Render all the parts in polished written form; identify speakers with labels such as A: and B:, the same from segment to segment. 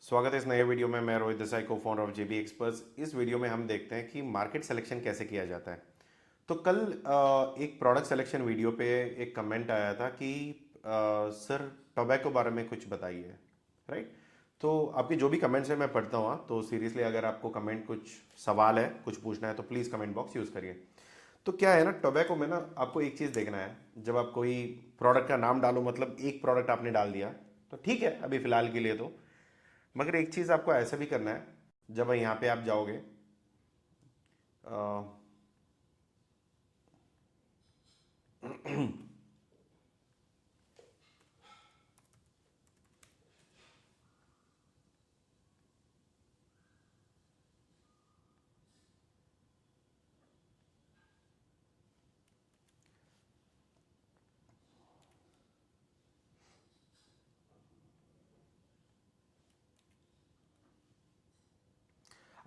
A: स्वागत है इस नए वीडियो में। मैं रोहित देसाई को फाउंडर ऑफ जेबी एक्सपर्ट्स। इस वीडियो में हम देखते हैं कि मार्केट सिलेक्शन कैसे किया जाता है। तो कल एक प्रोडक्ट सिलेक्शन वीडियो पे एक कमेंट आया था कि सर टोबैको बारे में कुछ बताइए। राइट। तो आपके जो भी कमेंट्स हैं मैं पढ़ता हूँ। तो सीरियसली अगर आपको कमेंट कुछ सवाल है कुछ पूछना है तो प्लीज़ कमेंट बॉक्स यूज़ करिए। तो क्या है ना, टोबैको में ना आपको एक चीज़ देखना है। जब आप कोई प्रोडक्ट का नाम डालो, मतलब एक प्रोडक्ट आपने डाल दिया तो ठीक है अभी फ़िलहाल के लिए तो। मगर एक चीज़ आपको ऐसा भी करना है, जब यहाँ पे आप जाओगे अ,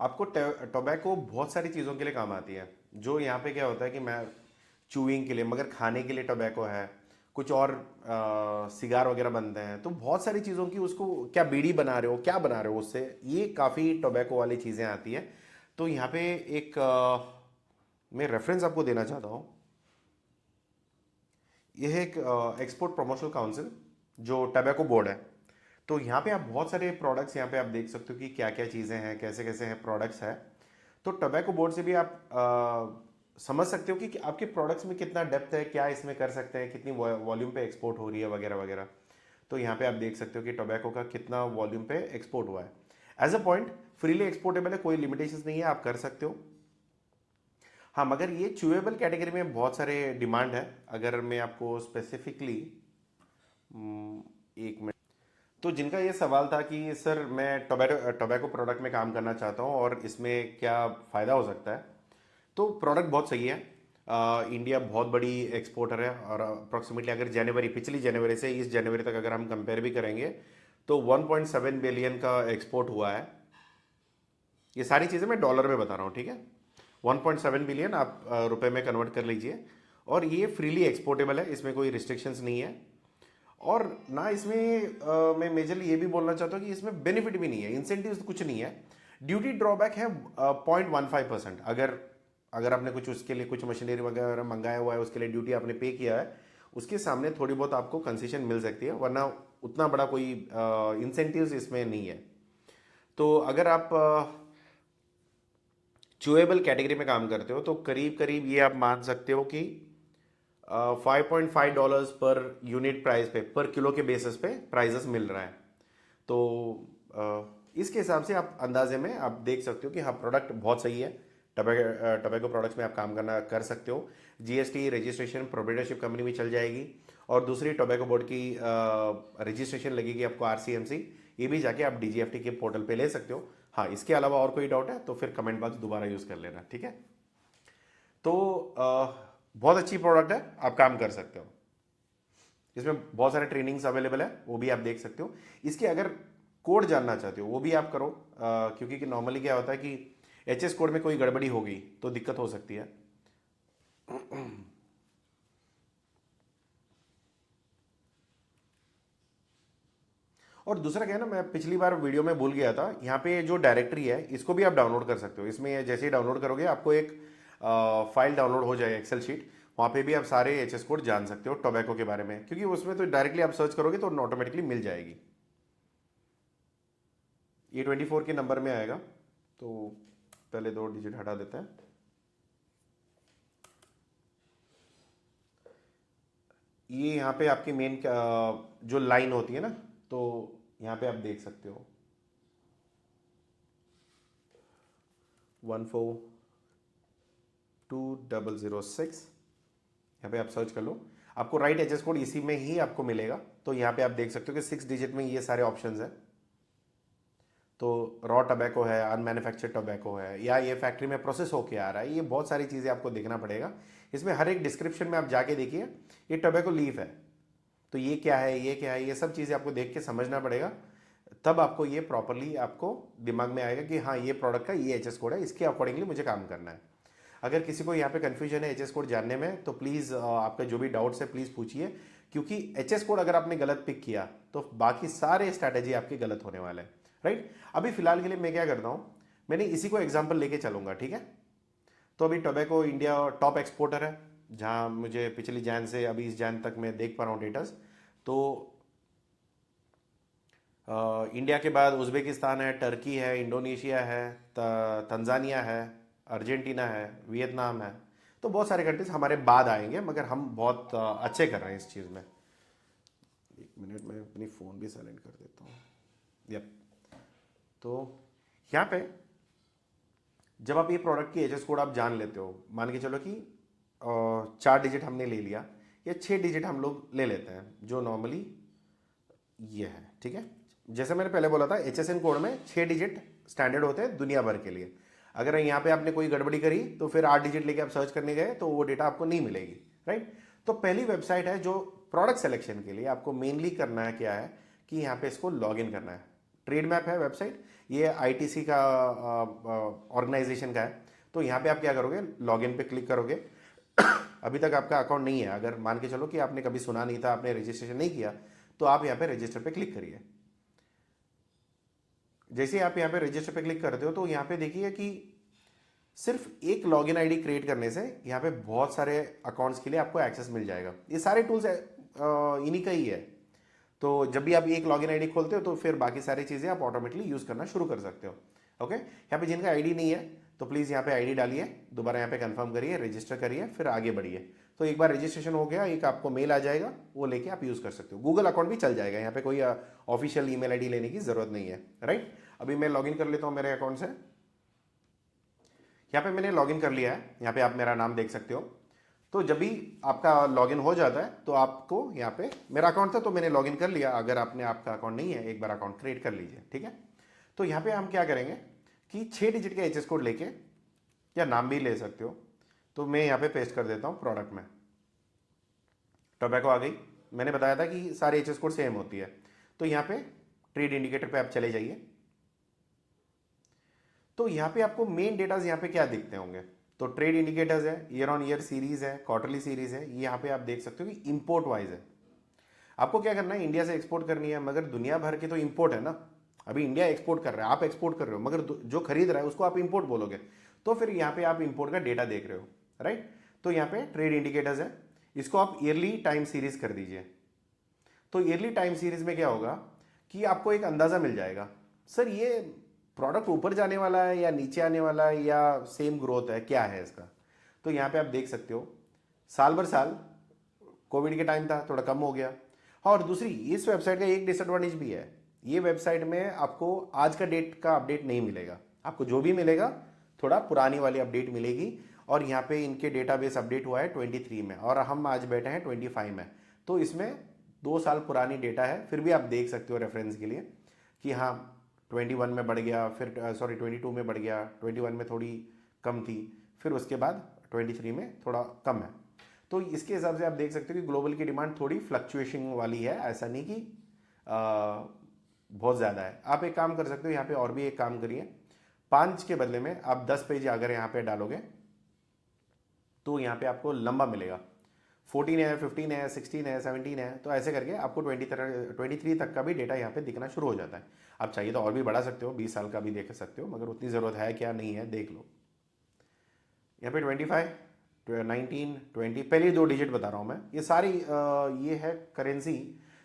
A: आपको टोबैको बहुत सारी चीज़ों के लिए काम आती है। जो यहाँ पे क्या होता है कि मैं चूइंग के लिए, मगर खाने के लिए टोबैको है। कुछ और सिगार वगैरह बनते हैं तो बहुत सारी चीज़ों की उसको क्या बीड़ी बना रहे हो, क्या बना रहे हो उससे, ये काफ़ी टोबैको वाली चीज़ें आती है। तो यहाँ पे एक मैं रेफरेंस आपको देना चाहता हूँ। यह एक एक्सपोर्ट प्रमोशनल काउंसिल जो टोबैको बोर्ड है। तो यहाँ पे आप बहुत सारे प्रोडक्ट्स यहाँ पे आप देख सकते हो कि क्या क्या चीज़ें हैं, कैसे कैसे हैं प्रोडक्ट्स है। तो टोबैको बोर्ड से भी आप समझ सकते हो कि आपके प्रोडक्ट्स में कितना डेप्थ है, क्या इसमें कर सकते हैं, कितनी वॉल्यूम पे एक्सपोर्ट हो रही है वगैरह वगैरह। तो यहाँ पे आप देख सकते हो कि टोबैको का कितना वॉल्यूम पे एक्सपोर्ट हुआ है। As a point freely exportable है, कोई लिमिटेशंस नहीं है, आप कर सकते हो। हाँ, मगर ये च्यूएबल कैटेगरी में बहुत सारे डिमांड है। अगर मैं आपको स्पेसिफिकली एक मिनट, तो जिनका ये सवाल था कि सर मैं टोबैको प्रोडक्ट में काम करना चाहता हूँ और इसमें क्या फ़ायदा हो सकता है। तो प्रोडक्ट बहुत सही है। इंडिया बहुत बड़ी एक्सपोर्टर है और अप्रॉक्सीमेटली अगर जनवरी, पिछली जनवरी से इस जनवरी तक अगर हम कंपेयर भी करेंगे तो 1.7 बिलियन का एक्सपोर्ट हुआ है। ये सारी चीज़ें मैं डॉलर में बता रहा हूँ, ठीक है। 1.7 बिलियन आप रुपए में कन्वर्ट कर लीजिए। और ये फ्रीली एक्सपोर्टेबल है, इसमें कोई रिस्ट्रिक्शंस नहीं है। और ना इसमें मैं मेजरली ये भी बोलना चाहता हूँ कि इसमें बेनिफिट भी नहीं है, इंसेंटिव कुछ नहीं है। ड्यूटी ड्रॉबैक है 0.15%। अगर अगर आपने कुछ उसके लिए कुछ मशीनरी वगैरह मंगाया हुआ है, उसके लिए ड्यूटी आपने पे किया है, उसके सामने थोड़ी बहुत आपको कंसेशन मिल सकती है, वरना उतना बड़ा कोई इंसेंटिव्स इसमें नहीं है। तो अगर आप चूएबल कैटेगरी में काम करते हो तो करीब करीब ये आप मान सकते हो कि $5.5 पर यूनिट प्राइस पे, पर किलो के बेसिस पे प्राइजेस मिल रहा है। तो इसके हिसाब से आप अंदाजे में आप देख सकते हो कि हाँ प्रोडक्ट बहुत सही है। टोबैको प्रोडक्ट्स में आप काम करना कर सकते हो। जीएसटी रजिस्ट्रेशन प्रोप्राइटरशिप कंपनी भी चल जाएगी। और दूसरी टोबैको बोर्ड की रजिस्ट्रेशन लगेगी आपको, आरसीएमसी। ये भी जाके आप डीजीएफटी के पोर्टल पे ले सकते हो। हाँ, इसके अलावा और कोई डाउट है तो फिर कमेंट बॉक्स दोबारा यूज़ कर लेना, ठीक है। तो बहुत अच्छी प्रोडक्ट है, आप काम कर सकते हो। इसमें बहुत सारे ट्रेनिंग्स अवेलेबल है, वो भी आप देख सकते हो। इसके अगर कोड जानना चाहते हो वो भी आप करो, क्योंकि नॉर्मली क्या होता है कि एचएस कोड में कोई गड़बड़ी होगी तो दिक्कत हो सकती है। और दूसरा क्या है ना, मैं पिछली बार वीडियो में भूल गया था, यहाँ पे जो डायरेक्टरी है इसको भी आप डाउनलोड कर सकते हो। इसमें जैसे ही डाउनलोड करोगे आपको एक फाइल डाउनलोड हो जाए, एक्सेल शीट। वहाँ पे भी आप सारे एचएस कोड जान सकते हो टोबैको के बारे में, क्योंकि उसमें तो डायरेक्टली आप सर्च करोगे तो ऑटोमेटिकली मिल जाएगी। ये 24 के नंबर में आएगा। तो पहले 2 डिजिट हटा देते हैं। ये यहाँ पे आपकी मेन जो लाइन होती है ना, तो यहाँ पे आप देख सकते हो 142006। यहाँ पे आप सर्च कर लो, आपको राइट एचएस कोड इसी में ही आपको मिलेगा। तो यहाँ पे आप देख सकते हो कि 6 डिजिट में ये सारे ऑप्शंस हैं। तो रॉ टबैको है, अनमैन्युफैक्चर्ड टबैको है, या ये फैक्ट्री में प्रोसेस होके आ रहा है, ये बहुत सारी चीज़ें आपको देखना पड़ेगा। इसमें हर एक डिस्क्रिप्शन में आप जाके देखिए, ये टबैको लीफ है तो ये क्या है, ये क्या है, ये सब चीज़ें आपको देख के समझना पड़ेगा। तब आपको ये प्रॉपरली आपको दिमाग में आएगा कि हाँ ये प्रोडक्ट का ये एचएस कोड है, इसके अकॉर्डिंगली मुझे काम करना है। अगर किसी को यहाँ पे कन्फ्यूजन है एचएस कोड जानने में तो प्लीज़ आपका जो भी डाउट्स है प्लीज़ पूछिए, क्योंकि एचएस कोड अगर आपने गलत पिक किया तो बाकी सारे स्ट्रैटेजी आपके गलत होने वाले हैं। राइट। अभी फिलहाल के लिए मैं क्या करता हूँ, मैंने इसी को एग्जाम्पल लेके चलूंगा, ठीक है। तो अभी टोबैको इंडिया टॉप एक्सपोर्टर है, जहाँ मुझे पिछली जैन से अभी इस जैन तक मैं देख पा रहा हूँ डेटास। तो इंडिया के बाद उज़्बेकिस्तान है, टर्की है, इंडोनेशिया है, तंजानिया है, अर्जेंटीना है, वियतनाम है। तो बहुत सारे कंट्रीज हमारे बाद आएंगे, मगर हम बहुत अच्छे कर रहे हैं इस चीज़ में। एक मिनट में अपनी फ़ोन भी साइलेंट कर देता हूँ। यप। तो यहाँ पे जब आप ये प्रोडक्ट की एचएस कोड आप जान लेते हो, मान के चलो कि 4 डिजिट हमने ले लिया या 6 डिजिट हम लोग ले लेते हैं, जो नॉर्मली ये है, ठीक है। जैसे मैंने पहले बोला था, एचएसएन कोड में 6 डिजिट स्टैंडर्ड होते हैं दुनिया भर के लिए। अगर यहाँ पे आपने कोई गड़बड़ी करी तो फिर 8 डिजिट लेके आप सर्च करने गए तो वो डेटा आपको नहीं मिलेगी, राइट। तो पहली वेबसाइट है जो प्रोडक्ट सिलेक्शन के लिए आपको मेनली करना है, क्या है कि यहाँ पे इसको लॉग इन करना है। ट्रेड मैप है वेबसाइट, ये आईटीसी का ऑर्गेनाइजेशन का है। तो यहाँ पे आप क्या करोगे, लॉग इन पे क्लिक करोगे। अभी तक आपका अकाउंट नहीं है, अगर मान के चलो कि आपने कभी सुना नहीं था, आपने रजिस्ट्रेशन नहीं किया, तो आप यहाँ पे रजिस्टर पे क्लिक करिए। जैसे आप यहाँ पे रजिस्टर पे क्लिक करते हो तो यहाँ पे देखिए कि सिर्फ एक लॉगिन आईडी क्रिएट करने से यहाँ पे बहुत सारे अकाउंट्स के लिए आपको एक्सेस मिल जाएगा। ये सारे टूल्स इन्हीं का ही है। तो जब भी आप एक लॉगिन आईडी खोलते हो तो फिर बाकी सारी चीज़ें आप ऑटोमेटिकली यूज़ करना शुरू कर सकते हो। ओके, यहाँ पे जिनका आईडी नहीं है तो प्लीज़ यहाँ पे आईडी डालिए, दोबारा यहाँ पे कंफर्म करिए, रजिस्टर करिए, फिर आगे बढ़िए। तो एक बार रजिस्ट्रेशन हो गया, एक आपको मेल आ जाएगा, वो लेके आप यूज़ कर सकते हो। गूगल अकाउंट भी चल जाएगा, यहाँ पे कोई ऑफिशियल ईमेल आईडी लेने की ज़रूरत नहीं है, राइट। अभी मैं लॉगिन कर लेता हूँ मेरे अकाउंट से। यहाँ पे मैंने लॉगिन कर लिया है, यहाँ पे आप मेरा नाम देख सकते हो। तो जब भी आपका लॉगिन हो जाता है तो आपको यहाँ पे, मेरा अकाउंट था तो मैंने लॉगिन कर लिया। अगर आपने, आपका अकाउंट नहीं है, एक बार अकाउंट क्रिएट कर लीजिए, ठीक है। तो यहाँ पे हम क्या करेंगे कि 6 डिजिट का एचएस कोड लेके, या नाम भी ले सकते हो, तो मैं यहाँ पे पेस्ट कर देता हूँ प्रोडक्ट में। टोबैको आ गई। मैंने बताया था कि सारे एचएस कोड सेम होती है। तो यहाँ पे ट्रेड इंडिकेटर पे आप चले जाइए। तो यहाँ पे आपको मेन डेटाज यहाँ पे क्या दिखते होंगे, तो ट्रेड इंडिकेटर्स है, ईयर ऑन ईयर सीरीज है, क्वार्टरली सीरीज है। ये यहाँ पे आप देख सकते हो कि इंपोर्ट वाइज है। आपको क्या करना है, इंडिया से एक्सपोर्ट करनी है, मगर दुनिया भर की तो इंपोर्ट है ना। अभी इंडिया एक्सपोर्ट कर रहा है, आप एक्सपोर्ट कर रहे हो, मगर जो खरीद रहा है उसको आप इंपोर्ट बोलोगे, तो फिर यहाँ पे आप इंपोर्ट का डेटा देख रहे हो, राइट। तो यहाँ पे ट्रेड इंडिकेटर्स है, इसको आप ईयरली टाइम सीरीज कर दीजिए। तो ईयरली टाइम सीरीज में क्या होगा कि आपको एक अंदाजा मिल जाएगा, सर ये प्रोडक्ट ऊपर जाने वाला है या नीचे आने वाला है, या सेम ग्रोथ है, क्या है इसका। तो यहाँ पे आप देख सकते हो साल भर साल, कोविड के टाइम था थोड़ा कम हो गया। हाँ, और दूसरी इस वेबसाइट का एक डिसएडवांटेज भी है, ये वेबसाइट में आपको आज का डेट का अपडेट नहीं मिलेगा। आपको जो भी मिलेगा थोड़ा पुरानी वाली अपडेट मिलेगी। और यहाँ पे इनके डेटाबेस अपडेट हुआ है 23 में, और हम आज बैठे हैं 25 में। तो इसमें 2 साल पुरानी डेटा है, फिर भी आप देख सकते हो रेफरेंस के लिए कि हाँ 21 में बढ़ गया, फिर 22 में बढ़ गया, 21 में थोड़ी कम थी, फिर उसके बाद 23 में थोड़ा कम है। तो इसके हिसाब से आप देख सकते हो कि ग्लोबल की डिमांड थोड़ी फ्लक्चुएशन वाली है, ऐसा नहीं कि बहुत ज़्यादा है। आप एक काम कर सकते हो, यहाँ पे और भी एक काम करिए, 5 के बदले में आप 10 पेज अगर यहाँ पे डालोगे तो यहाँ पे आपको लंबा मिलेगा। 14 है, 15 है, 16 है, 17 है, तो ऐसे करके आपको 23 तक का भी डेटा यहाँ पे दिखना शुरू हो जाता है। आप चाहिए तो और भी बढ़ा सकते हो, 20 साल का भी देख सकते हो, मगर उतनी ज़रूरत है क्या नहीं है देख लो। यहाँ पे 25, 19, 20, पहले 2 डिजिट बता रहा हूँ मैं। ये सारी ये है करेंसी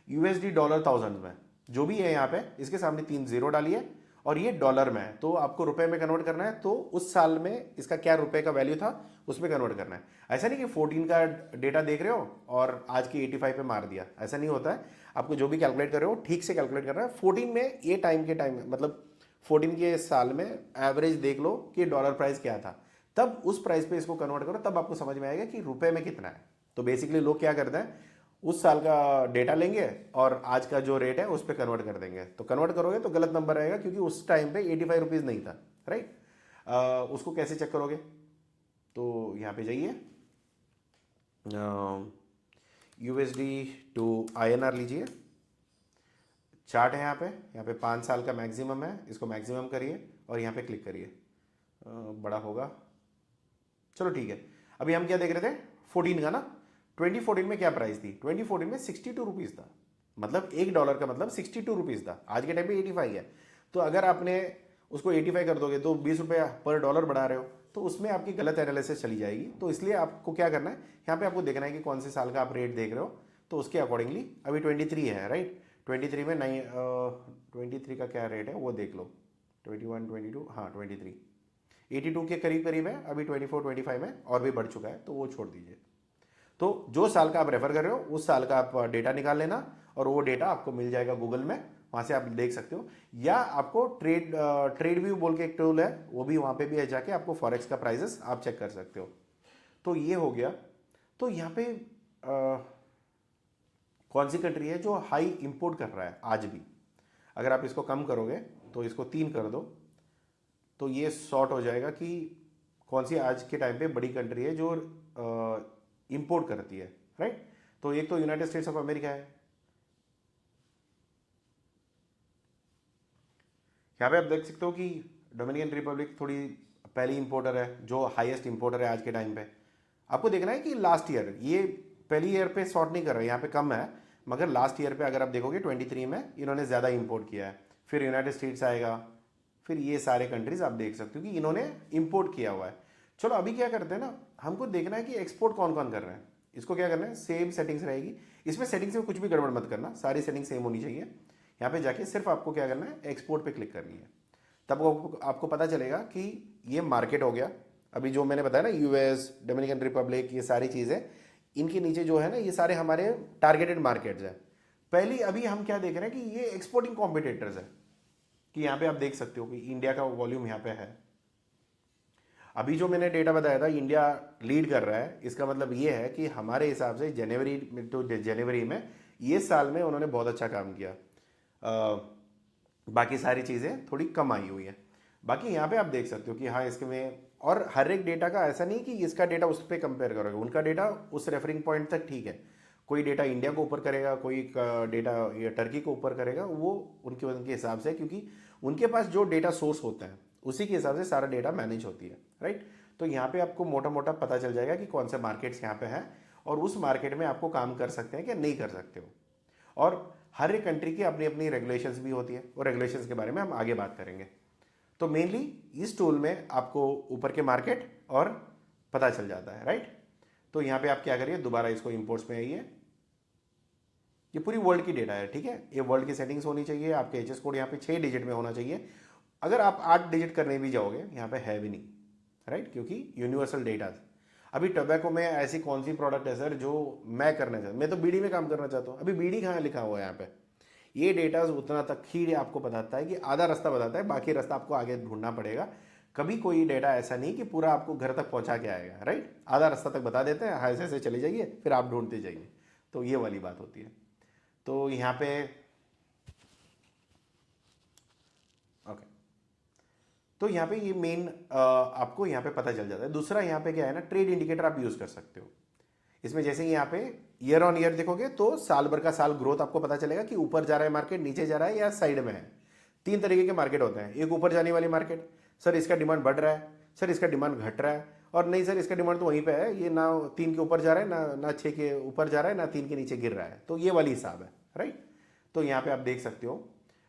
A: यूएसडी डॉलर थाउजेंड में, जो भी है यहाँ पे इसके सामने 3 जीरो डालिए, और ये डॉलर में है तो आपको रुपए में कन्वर्ट करना है। तो उस साल में इसका क्या रुपए का वैल्यू था उसमें कन्वर्ट करना है। ऐसा नहीं कि 14 का डेटा देख रहे हो और आज की 85 पे मार दिया, ऐसा नहीं होता है। आपको जो भी कैलकुलेट कर रहे हो ठीक से कैलकुलेट करना है। 14 में ये टाइम के टाइम मतलब 14 के साल में एवरेज देख लो कि डॉलर प्राइस क्या था, तब उस प्राइस पे इसको कन्वर्ट करो, तब आपको समझ में आएगा कि रुपए में कितना है। तो बेसिकली लोग क्या करते हैं, उस साल का डेटा लेंगे और आज का जो रेट है उस पर कन्वर्ट कर देंगे। तो कन्वर्ट करोगे तो गलत नंबर आएगा, क्योंकि उस टाइम पे 85 रुपीज़ नहीं था, राइट। उसको कैसे चेक करोगे, तो यहाँ पे जाइए, यूएसडी टू आईएनआर लीजिए, चार्ट है यहाँ पे 5 साल का मैक्सिमम है, इसको मैक्सिमम करिए और यहाँ पे क्लिक करिए, बड़ा होगा, चलो ठीक है। अभी हम क्या देख रहे थे, 14 का ना। 2014 में क्या प्राइस थी, 2014 में 62 रुपीज़ था, मतलब $1 का मतलब 62 रुपीज़ था। आज के टाइम पे 85 है। तो अगर आपने उसको 85 कर दोगे तो 20 रुपये पर डॉलर बढ़ा रहे हो, तो उसमें आपकी गलत एनालिसिस चली जाएगी। तो इसलिए आपको क्या करना है, यहाँ पे आपको देखना है कि कौन से साल का आप रेट देख रहे हो, तो उसके अकॉर्डिंगली अभी 23 है, राइट। 23 में 23 का क्या रेट है वो देख लो। 21, 22, हाँ 23, 82 के करीब करीब है, अभी 24, 25 है, और भी बढ़ चुका है, तो वो छोड़ दीजिए। तो जो साल का आप रेफर कर रहे हो उस साल का आप डेटा निकाल लेना, और वो डेटा आपको मिल जाएगा गूगल में, वहाँ से आप देख सकते हो। या आपको ट्रेड व्यू बोल के एक टूल है, वो भी वहाँ पे भी है, जाके आपको फॉरेक्स का प्राइजेस आप चेक कर सकते हो। तो ये हो गया। तो यहाँ पे कौन सी कंट्री है जो हाई इंपोर्ट कर रहा है आज भी? अगर आप इसको कम करोगे तो इसको 3 कर दो, तो ये सॉर्ट हो जाएगा कि कौन सी आज के टाइम पे बड़ी कंट्री है जो इंपोर्ट करती है, राइट। तो एक तो यूनाइटेड स्टेट्स ऑफ अमेरिका है, यहाँ पे आप देख सकते हो कि डोमिनिकन रिपब्लिक थोड़ी पहली इंपोर्टर है, जो हाईएस्ट इंपोर्टर है आज के टाइम पे। आपको देखना है कि लास्ट ईयर, ये पहली ईयर पे सॉर्ट नहीं कर रहा है, यहाँ पे कम है, मगर लास्ट ईयर पे अगर आप देखोगे 23 में इन्होंने ज़्यादा इंपोर्ट किया है। फिर यूनाइटेड स्टेट्स आएगा, फिर ये सारे कंट्रीज आप देख सकते हो कि इन्होंने इंपोर्ट किया हुआ है। चलो अभी क्या करते हैं ना, हमको देखना है कि एक्सपोर्ट कौन कौन कर रहे हैं। इसको क्या करना है, सेम सेटिंग्स रहेगी, इसमें सेटिंग्स में कुछ भी गड़बड़ मत करना, सारी सेटिंग सेम होनी चाहिए। यहाँ पे जाके सिर्फ आपको क्या करना है, एक्सपोर्ट पे क्लिक करनी है, तब आपको पता चलेगा कि ये मार्केट हो गया। अभी जो मैंने बताया ना, यूएस, डोमिनिकन रिपब्लिक, ये सारी चीज़ें, इनके नीचे जो है ना, ये सारे हमारे टारगेटेड मार्केट्स हैं। पहली अभी हम क्या देख रहे हैं कि ये एक्सपोर्टिंग कॉम्पिटिटर्स है, कि यहाँ पे आप देख सकते हो कि इंडिया का वॉल्यूम यहाँ पे है। अभी जो मैंने डेटा बताया था, इंडिया लीड कर रहा है, इसका मतलब ये है कि हमारे हिसाब से जनवरी में ये साल में उन्होंने बहुत अच्छा काम किया। बाकी सारी चीज़ें थोड़ी कम आई हुई है। बाकी यहाँ पे आप देख सकते हो कि हाँ इसके में, और हर एक डेटा का ऐसा नहीं कि इसका डेटा उस पर कंपेयर करोगे, उनका डेटा उस रेफरिंग पॉइंट तक ठीक है। कोई डेटा इंडिया को ऊपर करेगा, कोई डेटा टर्की को ऊपर करेगा, वो उनके उनके हिसाब से, क्योंकि उनके पास जो डेटा सोर्स होता है उसी के हिसाब से सारा डेटा मैनेज होती है, राइट। तो यहाँ पे आपको मोटा मोटा पता चल जाएगा कि कौन से मार्केट्स यहाँ पे हैं, और उस मार्केट में आपको काम कर सकते हैं कि नहीं कर सकते हो। और हर एक कंट्री की अपनी अपनी रेगुलेशंस भी होती है, और रेगुलेशंस के बारे में हम आगे बात करेंगे। तो मेनली इस टूल में आपको ऊपर के मार्केट और पता चल जाता है, राइट। तो यहाँ पे आप क्या करिए, दोबारा इसको इंपोर्ट्स में आइए, ये पूरी वर्ल्ड की डेटा है, ठीक है। ये वर्ल्ड की सेटिंग्स होनी चाहिए, आपके एचएस कोड यहाँ पे 6 डिजिट में होना चाहिए। अगर आप 8 डिजिट करने भी जाओगे यहाँ पे है भी नहीं, राइट, क्योंकि यूनिवर्सल डेटा। अभी टोबैको में ऐसी कौन सी प्रोडक्ट है सर जो मैं करना चाहता हूँ, मैं तो बीड़ी में काम करना चाहता हूँ, अभी बीड़ी कहाँ लिखा हुआ है यहाँ पे? ये डेटा उतना तक ही आपको बताता है कि आधा रास्ता बताता है, बाकी रास्ता आपको आगे ढूंढना पड़ेगा। कभी कोई डेटा ऐसा नहीं कि पूरा आपको घर तक पहुंचा के आएगा, राइट। आधा रास्ता तक बता देते हैं, हाँ ऐसे ऐसे चले जाइए, फिर आप ढूंढते जाइए। तो ये वाली बात होती है। तो यहाँ पे ओके, तो यहाँ पे ये मेन आपको यहाँ पे पता चल जाता है। दूसरा यहाँ पे क्या है ना, ट्रेड इंडिकेटर आप यूज कर सकते हो। इसमें जैसे ही यहाँ पे ईयर ऑन ईयर देखोगे तो साल भर का साल ग्रोथ आपको पता चलेगा कि ऊपर जा रहा है मार्केट, नीचे जा रहा है, या साइड में है। 3 तरीके के मार्केट होते हैं। एक ऊपर जाने वाली मार्केट, सर इसका डिमांड बढ़ रहा है, सर इसका डिमांड घट रहा है, और नहीं सर इसका डिमांड तो वहीं पे है, ये ना 3 के ऊपर जा रहा है, ना 6 के ऊपर जा रहा है, ना 3 के नीचे गिर रहा है। तो ये वाली हिसाब है, राइट। तो यहाँ पे आप देख सकते हो,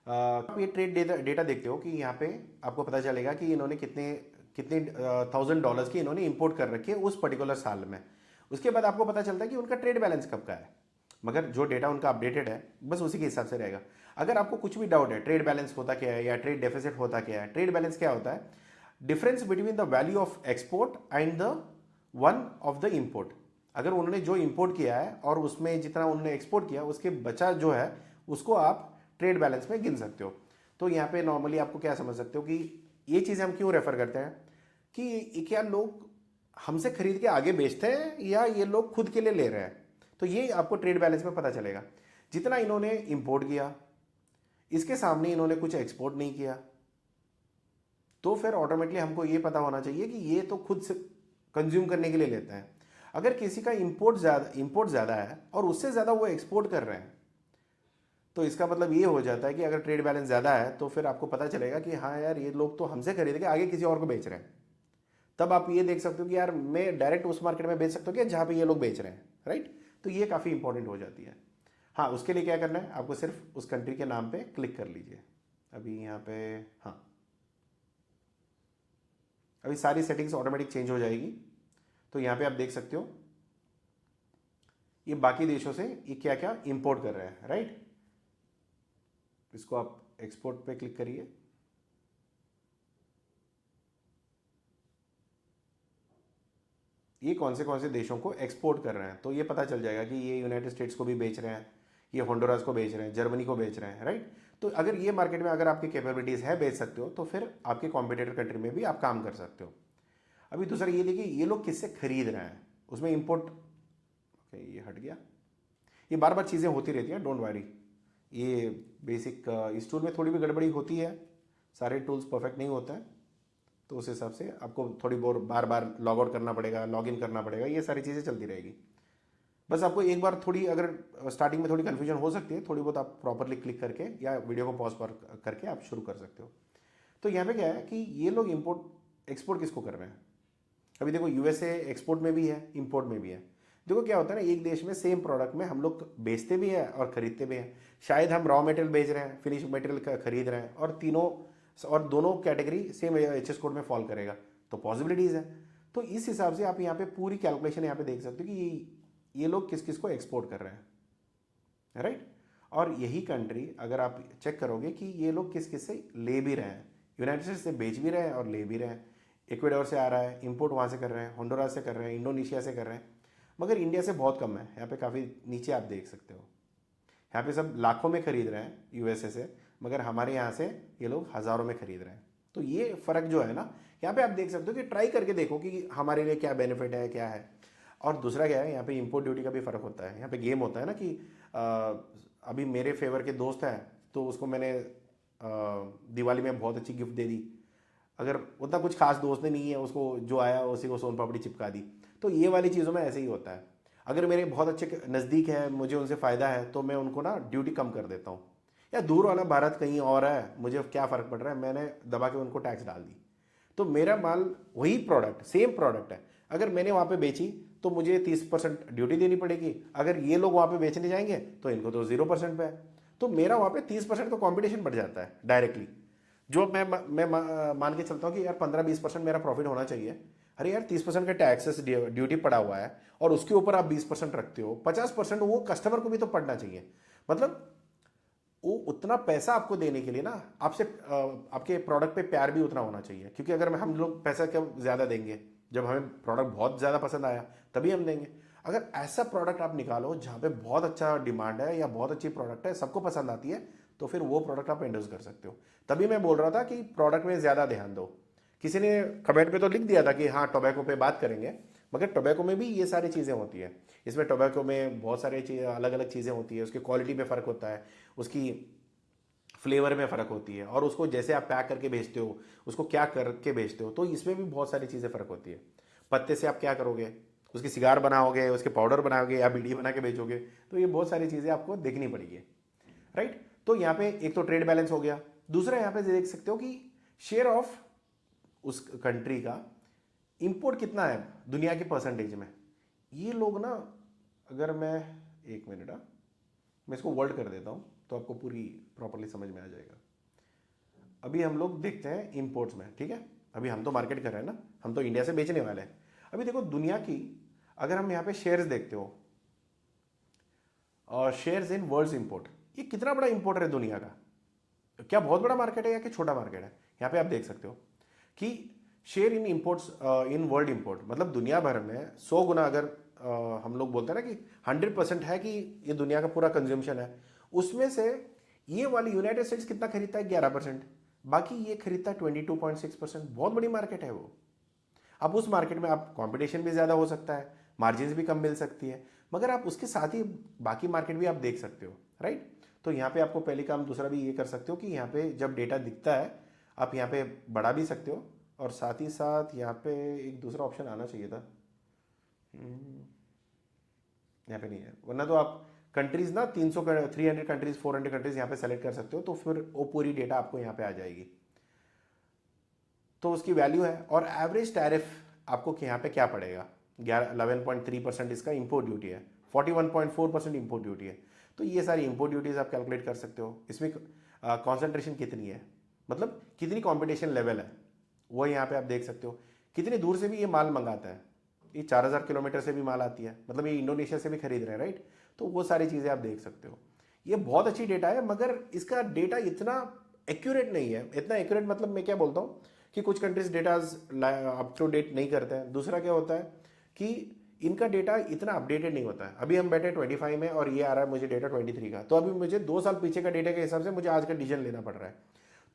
A: आप ये ट्रेड डेटा देखते हो कि यहाँ पे आपको पता चलेगा कि इन्होंने कितने कितने $1000 की इन्होंने इंपोर्ट कर रखी है उस पर्टिकुलर साल में। उसके बाद आपको पता चलता है कि उनका ट्रेड बैलेंस कब का है, मगर जो डेटा उनका अपडेटेड है बस उसी के हिसाब से रहेगा। अगर आपको कुछ भी डाउट है, ट्रेड बैलेंस होता क्या है या ट्रेड डेफिसिट होता क्या है, ट्रेड बैलेंस क्या होता है, difference between the value of export and the one of the import. अगर उन्होंने जो इंपोर्ट किया है और उसमें जितना उन्होंने एक्सपोर्ट किया उसके बचा जो है, उसको आप ट्रेड बैलेंस में गिन सकते हो। तो यहाँ पे नॉर्मली आपको क्या समझ सकते हो कि ये चीज़ हम क्यों रेफर करते हैं, कि क्या लोग हमसे खरीद के आगे बेचते हैं या ये लोग खुद के लिए ले रहे हैं। तो ये आपको ट्रेड बैलेंस में पता चलेगा। जितना इन्होंने इंपोर्ट किया, इसके सामने इन्होंने कुछ एक्सपोर्ट नहीं किया, तो फिर ऑटोमेटिकली हमको ये पता होना चाहिए कि ये तो खुद से कंज्यूम करने के लिए लेते हैं। अगर किसी का इंपोर्ट ज़्यादा है और उससे ज़्यादा वो एक्सपोर्ट कर रहे हैं, तो इसका मतलब ये हो जाता है कि अगर ट्रेड बैलेंस ज़्यादा है तो फिर आपको पता चलेगा कि हाँ यार ये लोग तो हमसे खरीद के आगे किसी और को बेच रहे हैं। तब आप ये देख सकते हो कि यार मैं डायरेक्ट उस मार्केट में बेच सकता हूँ क्या जहाँ पे ये लोग बेच रहे हैं, राइट। तो ये काफ़ी इंपॉर्टेंट हो जाती है। हाँ, उसके लिए क्या करना है, आपको सिर्फ उस कंट्री के नाम पे क्लिक कर लीजिए, अभी यहाँ पे, हाँ, अभी सारी सेटिंग्स ऑटोमेटिक चेंज हो जाएगी। तो यहाँ पे आप देख सकते हो ये बाकी देशों से ये क्या क्या इंपोर्ट कर रहे हैं, राइट। इसको आप एक्सपोर्ट पे क्लिक करिए। ये कौन से देशों को एक्सपोर्ट कर रहे हैं, तो ये पता चल जाएगा कि ये यूनाइटेड स्टेट्स को भी बेच रहे हैं, ये होंडुरास को बेच रहे हैं, जर्मनी को बेच रहे हैं, राइट। तो अगर ये मार्केट में अगर आपकी कैपेबिलिटीज़ है बेच सकते हो, तो फिर आपके कॉम्पिटेटर कंट्री में भी आप काम कर सकते हो। अभी दूसरा ये देखिए ये लोग किससे खरीद रहे हैं, उसमें इंपोर्ट, ओके ये हट गया। ये बार बार चीज़ें होती रहती हैं, डोंट वरी। ये बेसिक इस टूल में थोड़ी भी गड़बड़ी होती है, सारे टूल्स परफेक्ट नहीं होते हैं, तो उस हिसाब से आपको थोड़ी बहुत बार बार लॉग आउट करना पड़ेगा, लॉग इन करना पड़ेगा, ये सारी चीज़ें चलती रहेगी। बस आपको एक बार थोड़ी अगर स्टार्टिंग में थोड़ी कन्फ्यूजन हो सकती है, थोड़ी बहुत आप प्रॉपरली क्लिक करके या वीडियो को पॉज पर करके आप शुरू कर सकते हो। तो यहाँ पे क्या है कि ये लोग इंपोर्ट एक्सपोर्ट किसको कर रहे हैं। अभी देखो यूएसए एक्सपोर्ट में भी है, इंपोर्ट में भी है। देखो क्या होता है ना, एक देश में सेम प्रोडक्ट में हम लोग बेचते भी हैं और खरीदते भी हैं। शायद हम रॉ मटेरियल बेच रहे हैं, फिनिश मटेरियल खरीद रहे हैं, और दोनों कैटेगरी सेम एचएस कोड में फॉल करेगा, तो पॉसिबिलिटीज़ है। तो इस हिसाब से आप यहाँ पे पूरी कैलकुलेशन यहाँ पे देख सकते हो कि ये लोग किस किस को एक्सपोर्ट कर रहे हैं, राइट। और यही कंट्री अगर आप चेक करोगे कि ये लोग किस किस से ले भी रहे हैं, यूनाइटेड स्टेट्स से बेच भी रहे हैं और ले भी रहे हैं। इक्वेडोर से आ रहा है, इंपोर्ट वहाँ से कर रहे हैं, होंडुरास से कर रहे हैं, इंडोनेशिया से कर रहे हैं, मगर इंडिया से बहुत कम है। यहाँ पे काफ़ी नीचे आप देख सकते हो, यहाँ पे सब लाखों में खरीद रहे हैं यूएसए से, मगर हमारे यहाँ से ये लोग हज़ारों में खरीद रहे हैं। तो ये फ़र्क जो है ना, यहाँ पे आप देख सकते हो कि ट्राई करके देखो कि हमारे लिए क्या बेनिफिट है, क्या है। और दूसरा क्या है, यहाँ पे इंपोर्ट ड्यूटी का भी फ़र्क होता है। यहाँ पे गेम होता है ना कि अभी मेरे फेवर के दोस्त हैं, तो उसको मैंने दिवाली में बहुत अच्छी गिफ्ट दे दी। अगर उतना कुछ खास दोस्त नहीं है, उसको जो आया उसी को सोन पापड़ी चिपका दी। तो ये वाली चीज़ों में ऐसे ही होता है। अगर मेरे बहुत अच्छे नज़दीक है, मुझे उनसे फ़ायदा है, तो मैं उनको ना ड्यूटी कम कर देता हूँ। या दूर वाला भारत कहीं और है, मुझे क्या फ़र्क पड़ रहा है, मैंने दबा के उनको टैक्स डाल दी। तो मेरा माल वही प्रोडक्ट, सेम प्रोडक्ट है, अगर मैंने वहाँ पे बेची तो मुझे 30% ड्यूटी देनी पड़ेगी। अगर ये लोग वहाँ पे बेचने जाएंगे तो इनको तो 0% पे है। तो मेरा वहाँ पे 30% का कॉम्पिटिशन बढ़ जाता है डायरेक्टली। जो मैं मान के चलता हूँ कि यार 15-20% मेरा प्रॉफिट होना चाहिए। अरे यार 30% का टैक्सेस ड्यूटी पड़ा हुआ है और उसके ऊपर आप 20% रखते हो, 50% वो कस्टमर को भी तो पड़ना चाहिए। मतलब वो उतना पैसा आपको देने के लिए ना आपसे आपके प्रोडक्ट पे प्यार भी उतना होना चाहिए। क्योंकि अगर हम लोग पैसा क्या ज़्यादा देंगे, जब हमें प्रोडक्ट बहुत ज़्यादा पसंद आया तभी हम देंगे। अगर ऐसा प्रोडक्ट आप निकालो जहाँ पे बहुत अच्छा डिमांड है या बहुत अच्छी प्रोडक्ट है, सबको पसंद आती है, तो फिर वो प्रोडक्ट आप इंड्यूस कर सकते हो। तभी मैं बोल रहा था कि प्रोडक्ट में ज़्यादा ध्यान दो। किसी ने कमेंट पे तो लिख दिया था कि हाँ टोबैको पे बात करेंगे, मगर टोबैको में भी ये सारी चीज़ें होती है। इसमें टोबैको में बहुत सारी चीज़ें, अलग अलग चीज़ें होती है, उसकी क्वालिटी में फ़र्क होता है, उसकी फ्लेवर में फ़र्क होती है, और उसको जैसे आप पैक करके भेजते हो, उसको क्या करके भेजते हो, तो इसमें भी बहुत सारी चीज़ें फ़र्क होती है। पत्ते से आप क्या करोगे, उसकी सिगार बनाओगे, उसके पाउडर बनाओगे या बीड़ी बना के बेचोगे, तो ये बहुत सारी चीज़ें आपको देखनी पड़ेगी, राइट। तो यहाँ पे एक तो ट्रेड बैलेंस हो गया। दूसरा यहाँ पे देख सकते हो कि शेयर ऑफ उस कंट्री का इंपोर्ट कितना है दुनिया के परसेंटेज में। ये लोग ना, अगर मैं एक मिनट, मैं इसको वर्ल्ड कर देता हूँ तो आपको पूरी प्रॉपरली समझ में आ जाएगा। अभी हम लोग देखते हैं इंपोर्ट्स में, ठीक है। अभी हम तो मार्केट कर रहे हैं ना, हम तो इंडिया से बेचने वाले हैं। अभी देखो दुनिया की, अगर हम यहाँ पे शेयर्स देखते हो और शेयर्स इन वर्ल्ड्स इंपोर्ट, ये कितना बड़ा इंपोर्टर है दुनिया का, क्या बहुत बड़ा मार्केट है या कि छोटा मार्केट है। यहाँ पे आप देख सकते हो कि share in imports in world import, मतलब दुनिया भर में 100 गुना, अगर हम लोग बोलते हैं ना कि 100% है कि ये दुनिया का पूरा कंज्यूमशन है, उसमें से ये वाली यूनाइटेड स्टेट्स कितना खरीदता है, 11%। बाकी ये खरीदता है 22.6%। बहुत बड़ी मार्केट है वो। अब उस मार्केट में आप कंपटीशन भी ज़्यादा हो सकता है, मार्जिन भी कम मिल सकती है, मगर आप उसके साथ ही बाकी मार्केट भी आप देख सकते हो, राइट। तो यहाँ पे आपको पहले काम दूसरा भी ये कर सकते हो कि यहाँ पे जब डेटा दिखता है आप यहाँ पे बढ़ा भी सकते हो, और साथ ही साथ यहाँ पे एक दूसरा ऑप्शन आना चाहिए था, यहाँ पे नहीं है। वरना तो आप कंट्रीज ना 300 300 कंट्रीज 400 कंट्रीज यहाँ पे सेलेक्ट कर सकते हो, तो फिर वो पूरी डेटा आपको यहाँ पे आ जाएगी। तो उसकी वैल्यू है, और एवरेज टैरिफ आपको यहाँ पे क्या पड़ेगा, 11.3% इसका इंपोर्ट ड्यूटी है, 41.4% इंपोर्ट ड्यूटी है। तो ये सारी इंपोर्ट ड्यूटीज आप कैलकुलेट कर सकते हो। इसमें कॉन्सेंट्रेशन कितनी है, मतलब कितनी कंपटीशन लेवल है, वो यहाँ पे आप देख सकते हो। कितनी दूर से भी ये माल मंगाता है, ये 4000 किलोमीटर से भी माल आती है, मतलब ये इंडोनेशिया से भी खरीद रहे हैं, राइट। तो वो सारी चीज़ें आप देख सकते हो। ये बहुत अच्छी डेटा है, मगर इसका डेटा इतना एक्यूरेट नहीं है। इतना एक्यूरेट मतलब मैं क्या बोलता हूँ कि कुछ countries data up to date नहीं करते हैं। दूसरा क्या होता है कि इनका डेटा इतना अपडेटेड नहीं होता है। अभी हम बैठे 25 में और ये आ रहा है मुझे डेटा 23 का, तो अभी मुझे 2 साल पीछे का डेटा के हिसाब से मुझे आज का डिसीजन लेना पड़ रहा है।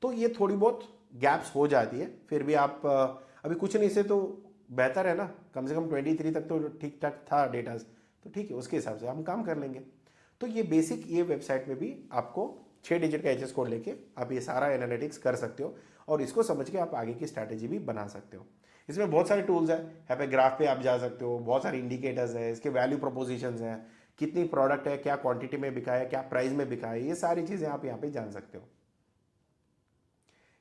A: तो ये थोड़ी बहुत गैप्स हो जाती है। फिर भी आप अभी कुछ नहीं से तो बेहतर है ना, कम से कम 23 तक तो ठीक ठाक था डेटा, तो ठीक है, उसके हिसाब से हम काम कर लेंगे। तो ये बेसिक, ये वेबसाइट में भी आपको 6 डिजिट का एचएस कोड लेके आप ये सारा एनालिटिक्स कर सकते हो, और इसको समझ के आप आगे की स्ट्रैटेजी भी बना सकते हो। इसमें बहुत सारे टूल्स हैं, यहाँ पे ग्राफ पे आप जा सकते हो, बहुत सारे इंडिकेटर्स हैं, इसके वैल्यू प्रोपोजिशंस हैं, कितनी प्रोडक्ट है, क्या क्वांटिटी में बिका है, क्या प्राइस में बिका है, ये सारी चीज़ें आप यहाँ पे जान सकते हो।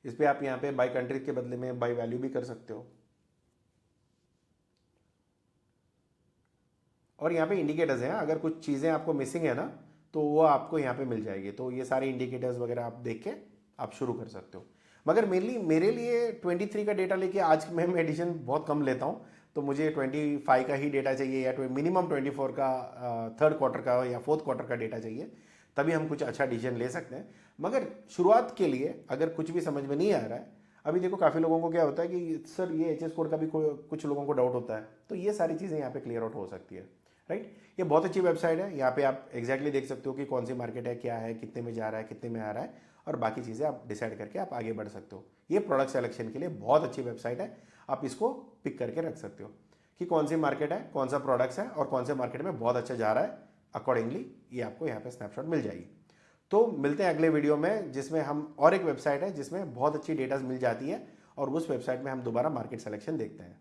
A: इस पर आप यहाँ पे बाई कंट्री के बदले में बाई वैल्यू भी कर सकते हो। और यहाँ पे इंडिकेटर्स हैं, अगर कुछ चीज़ें आपको मिसिंग है ना तो वो आपको यहाँ पे मिल जाएगी। तो ये सारे इंडिकेटर्स वगैरह आप देख के आप शुरू कर सकते हो। मगर मेनली मेरे लिए 23 का डेटा लेके आज मैं मेडिसिन बहुत कम लेता हूँ, तो मुझे 25 का ही डेटा चाहिए, या मिनिमम 24 का थर्ड क्वार्टर का या फोर्थ क्वार्टर का डेटा चाहिए, तभी हम कुछ अच्छा डिसीजन ले सकते हैं। मगर शुरुआत के लिए अगर कुछ भी समझ में नहीं आ रहा है, अभी देखो काफ़ी लोगों को क्या होता है कि सर ये एचएस कोड का भी कुछ लोगों को डाउट होता है, तो ये सारी चीज़ें यहाँ पे क्लियर आउट हो सकती है, राइट। ये बहुत अच्छी वेबसाइट है, यहाँ पे आप एग्जैक्टली देख सकते हो कि कौन सी मार्केट है, क्या है, कितने में जा रहा है, कितने में आ रहा है, और बाकी चीज़ें आप डिसाइड करके आप आगे बढ़ सकते हो। ये प्रोडक्ट सिलेक्शन के लिए बहुत अच्छी वेबसाइट है, आप इसको पिक करके रख सकते हो कि कौन सी मार्केट है, कौन सा प्रोडक्ट्स है, और कौन से मार्केट में बहुत अच्छा जा रहा है। अकॉर्डिंगली ये आपको यहाँ पे स्नैपशॉट मिल जाएगी। तो मिलते हैं अगले वीडियो में, जिसमें हम और एक वेबसाइट है जिसमें बहुत अच्छी डेटाज मिल जाती है, और उस वेबसाइट में हम दोबारा मार्केट सिलेक्शन देखते हैं।